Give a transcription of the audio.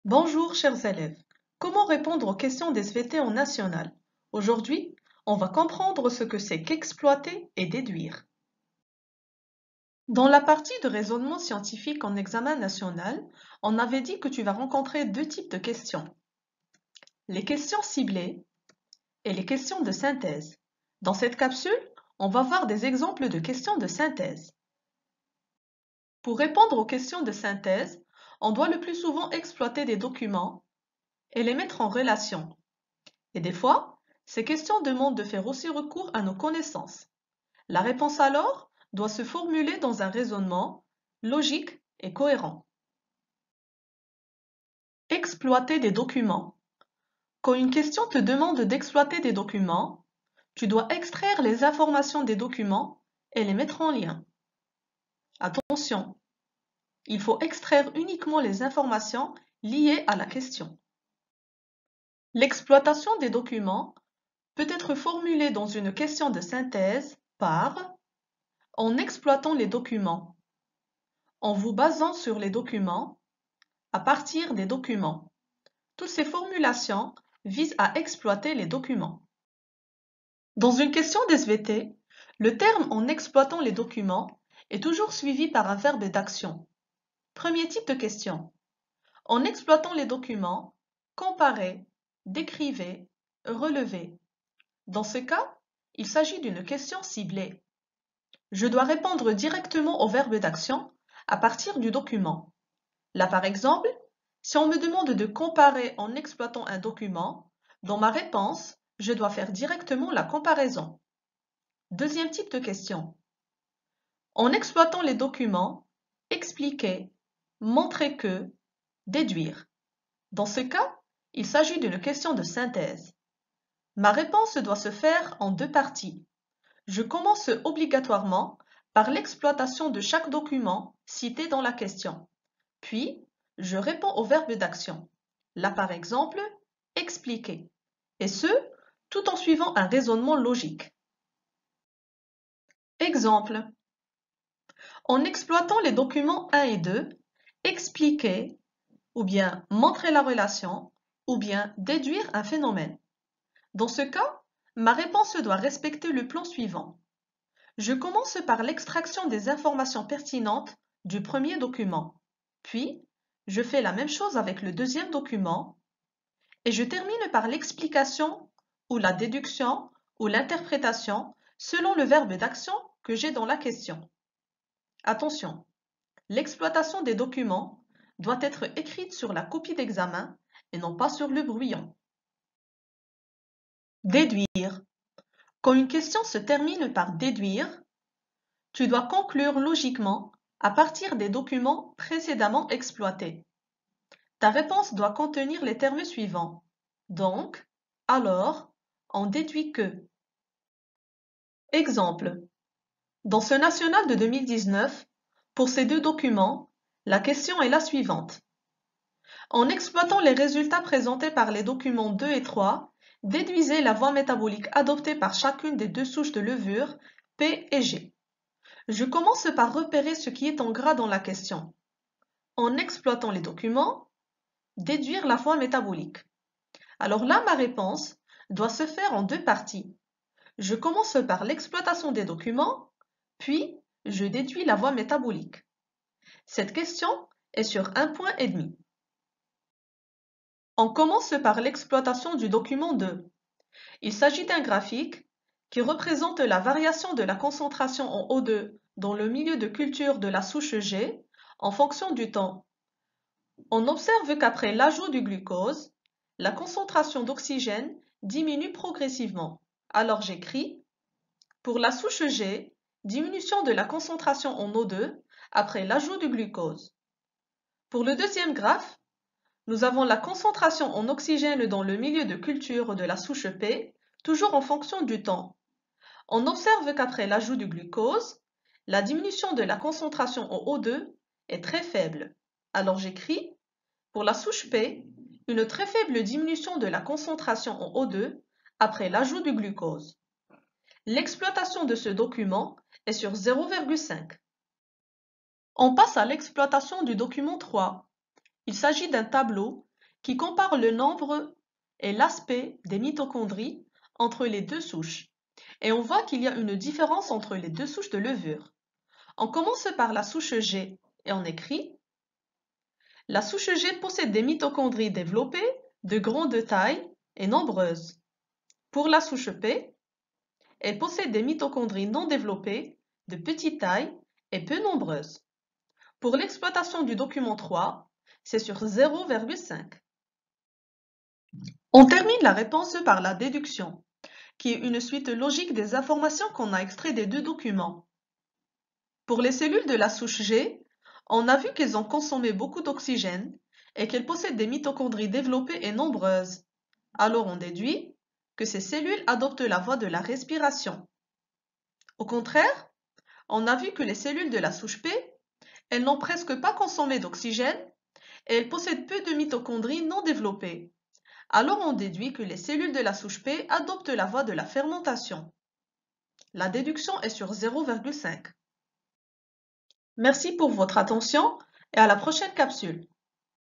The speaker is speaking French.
Bonjour chers élèves, comment répondre aux questions des SVT en national? Aujourd'hui, on va comprendre ce que c'est qu'exploiter et déduire. Dans la partie de raisonnement scientifique en examen national, on avait dit que tu vas rencontrer deux types de questions. Les questions ciblées et les questions de synthèse. Dans cette capsule, on va voir des exemples de questions de synthèse. Pour répondre aux questions de synthèse, on doit le plus souvent exploiter des documents et les mettre en relation. Et des fois, ces questions demandent de faire aussi recours à nos connaissances. La réponse alors doit se formuler dans un raisonnement logique et cohérent. Exploiter des documents. Quand une question te demande d'exploiter des documents, tu dois extraire les informations des documents et les mettre en lien. Attention, il faut extraire uniquement les informations liées à la question. L'exploitation des documents peut être formulée dans une question de synthèse par en exploitant les documents, en vous basant sur les documents, à partir des documents. Toutes ces formulations visent à exploiter les documents. Dans une question d'SVT, le terme en exploitant les documents est toujours suivi par un verbe d'action. Premier type de question. En exploitant les documents, comparez, décrivez, relevez. Dans ce cas, il s'agit d'une question ciblée. Je dois répondre directement au verbe d'action à partir du document. Là, par exemple, si on me demande de comparer en exploitant un document, dans ma réponse, je dois faire directement la comparaison. Deuxième type de question. En exploitant les documents, expliquer, montrer que, déduire. Dans ce cas, il s'agit d'une question de synthèse. Ma réponse doit se faire en deux parties. Je commence obligatoirement par l'exploitation de chaque document cité dans la question. Puis, je réponds au verbe d'action. Là, par exemple, expliquer. Et ce, tout en suivant un raisonnement logique. Exemple. En exploitant les documents 1 et 2, expliquer, ou bien montrer la relation, ou bien déduire un phénomène. Dans ce cas, ma réponse doit respecter le plan suivant. Je commence par l'extraction des informations pertinentes du premier document. Puis, je fais la même chose avec le deuxième document et je termine par l'explication ou la déduction ou l'interprétation selon le verbe d'action que j'ai dans la question. Attention, l'exploitation des documents doit être écrite sur la copie d'examen et non pas sur le brouillon. Déduire. Quand une question se termine par déduire, tu dois conclure logiquement à partir des documents précédemment exploités. Ta réponse doit contenir les termes suivants. Donc, alors, on déduit que. Exemple. Dans ce national de 2019, pour ces deux documents, la question est la suivante. En exploitant les résultats présentés par les documents 2 et 3, déduisez la voie métabolique adoptée par chacune des deux souches de levure, P et G. Je commence par repérer ce qui est en gras dans la question. En exploitant les documents, déduire la voie métabolique. Alors là, ma réponse doit se faire en deux parties. Je commence par l'exploitation des documents, puis je déduis la voie métabolique. Cette question est sur un point et demi. On commence par l'exploitation du document 2. Il s'agit d'un graphique qui représente la variation de la concentration en O2 dans le milieu de culture de la souche G en fonction du temps. On observe qu'après l'ajout du glucose, la concentration d'oxygène diminue progressivement. Alors j'écris, pour la souche G, diminution de la concentration en O2 après l'ajout du glucose. Pour le deuxième graphe, nous avons la concentration en oxygène dans le milieu de culture de la souche P, toujours en fonction du temps. On observe qu'après l'ajout du glucose, la diminution de la concentration en O2 est très faible. Alors j'écris, pour la souche P, une très faible diminution de la concentration en O2 après l'ajout du glucose. L'exploitation de ce document est sur 0,5. On passe à l'exploitation du document 3. Il s'agit d'un tableau qui compare le nombre et l'aspect des mitochondries entre les deux souches. Et on voit qu'il y a une différence entre les deux souches de levure. On commence par la souche G et on écrit: la souche G possède des mitochondries développées, de grande taille et nombreuses. Pour la souche P, elle possède des mitochondries non développées, de petite taille et peu nombreuses. Pour l'exploitation du document 3, c'est sur 0,5. On termine la réponse par la déduction, qui est une suite logique des informations qu'on a extraites des deux documents. Pour les cellules de la souche G, on a vu qu'elles ont consommé beaucoup d'oxygène et qu'elles possèdent des mitochondries développées et nombreuses. Alors on déduit que ces cellules adoptent la voie de la respiration. Au contraire, on a vu que les cellules de la souche P, elles n'ont presque pas consommé d'oxygène et elles possèdent peu de mitochondries non développées. Alors on déduit que les cellules de la souche P adoptent la voie de la fermentation. La déduction est sur 0,5. Merci pour votre attention et à la prochaine capsule.